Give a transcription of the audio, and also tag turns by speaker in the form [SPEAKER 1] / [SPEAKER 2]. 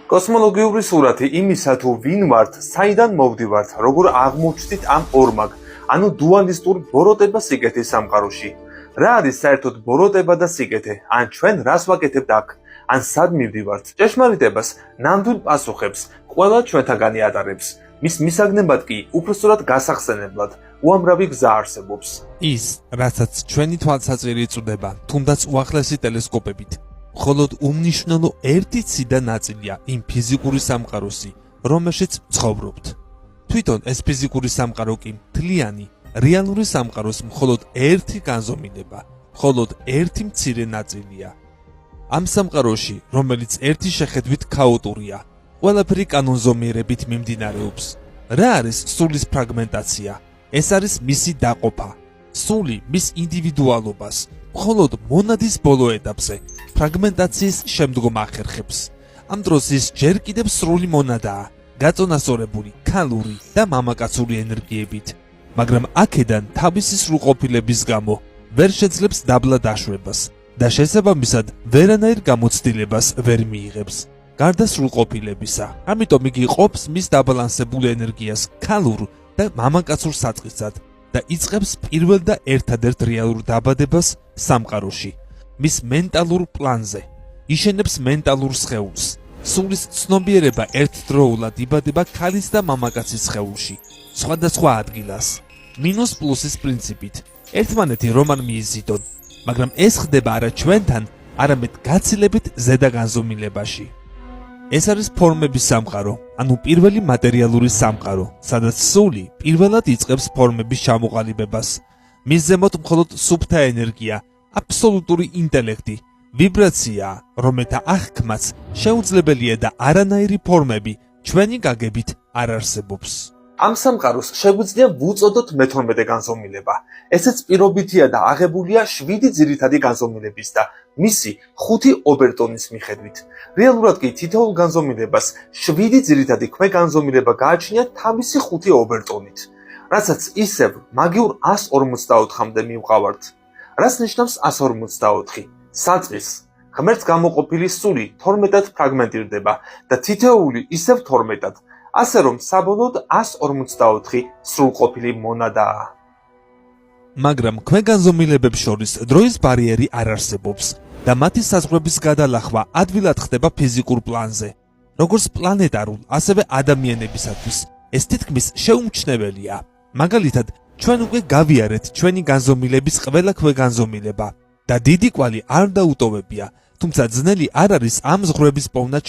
[SPEAKER 1] კოსმოლოგიური სურათი იმისა თუ ვინ ვართ, საიდან მოვდივართ, როგორ აღმოჩნდით ამ ორმაგ, ანუ დუალისტურ ბოროტებას სიკეთის სამყაროში. რა არის საერთოდ ბოროტება და სიკეთე, ან ჩვენ რას ვაკეთებთ აქ, ან სად მივდივართ? ჭეშმარიტებას ნამდვილ პასუხებს ყველა ჩვენთაგანი ატარებს. მის მისაგნებად კი უпроსტად გასახსენებლად უამრავი გზა არსებობს.
[SPEAKER 2] ის, რასაც ჩვენი თვალსაჩინო იწვდება, თუნდაც უახლესი ტელესკოპებით, მხოლოდ უმნიშვნელო ერთი ციდა ნაწილია იმ ფიზიკური სამყაროსი, რომელშიც ცხოვრობთ. თვითონ ეს ფიზიკური სამყარო კი მთლიანი, რეალური სამყაროს მხოლოდ ერთი განზომილება, მხოლოდ ერთი მცირე ნაწილია. ამ სამყაროში, რომელიც ერთი შეხედვით ქაოტურია, ყველაფერი კანონზომიერებით მიმდინარეობს. რა არის სულის ფრაგმენტაცია? ეს არის მისი დაყოფა. სული მის ინდივიდუალობას მხოლოდ მონადის ბოლო ეტაპზე ფრაგმენტაციის შემდგომ ახერხებს. ამ დროს ის ჯერ კიდევ სრული მონადაა, გაწონასწორებული ქალური და მამაკაცური ენერგიებით, მაგრამ აქედან თავისი სრულყოფილების გამო ვერ შეძლებს დაბლა დაშვებას და შესაბამისად ვერანაირ გამოცდილებას ვერ მიიღებს. გარდა სრულყოფილებისა, ამიტომ იგი ყოფს მის დაბალანსებულ ენერგიას ქალურ და მამაკაცურ საწყისად და იწყებს პირველ და ერთადერთ რეალურ დაბადებას სამყაროში, მის მენტალურ პლანზე. იშენებს მენტალურ სხეულს. სულის ცნობიერება ერთდროულად იბადება ქალის და მამაკაცის სხეულში, სხვადასხვა ადგილას. მინუს პლუსის პრინციპით, ერთმანეთი რომ არ მიიზიდონ, მაგრამ ეს ხდება არა ჩვენთან, არამედ გაცილებით ზედა განზომილებაში. ეს არის ფორმების სამყარო, ანუ პირველი მატერიალური სამყარო, სადაც სული პირველად იწყებს ფორმების ჩამოყალიბებას. მის ზემოთ მხოლოდ სუფთა ენერგია, აბსოლუტური ინტელექტი, ვიბრაცია, რომელთა აღქმაც შეუძლებელია და არანაირი ფორმები ჩვენი გაგებით არ არსებობს.
[SPEAKER 1] ამ სამყაროს შეგვიძლია ვუწოდოთ მე-12 განზომილება. ესეც პირობითია და აღებულია 7 ძირითადი განზომილების და მისი 5 ობერტონის მიხედვით. რეალურად კი თითოეულ განზომილებას 7 ძირითადი ქვეგანზომილება გააჩნია თავისი 5 ობერტონით, რასაც ისევ მაგიურ 144-მდე მივყავართ. რას ნიშნავს 144? საწყის ღმერთს გამოყოფილი სული 12-ად ფრაგმენტირდება და თითოეული ისევ 12-ად, ასე რომ საბოლოოდ 144 სრულყოფილი მონადაა.
[SPEAKER 2] მაგრამ ქვეგანზომილებებს შორის დროის ბარიერი არ არსებობს და მათი საზღვრების გადალახვა ადვილად ხდება ფიზიკურ პლანზე. როგორც პლანეტარულ, ასევე ადამიანებისათვის ეს თითქმის შეუმჩნეველია. მაგალითად, ჩვენ უკვე გავიარეთ ჩვენი განზომილების ყველა ქვეგანზომილება და დიდი კვალი არ დაუტოვებია, თუმცა ძნელი არ არის ამ ზღვრების პოვნა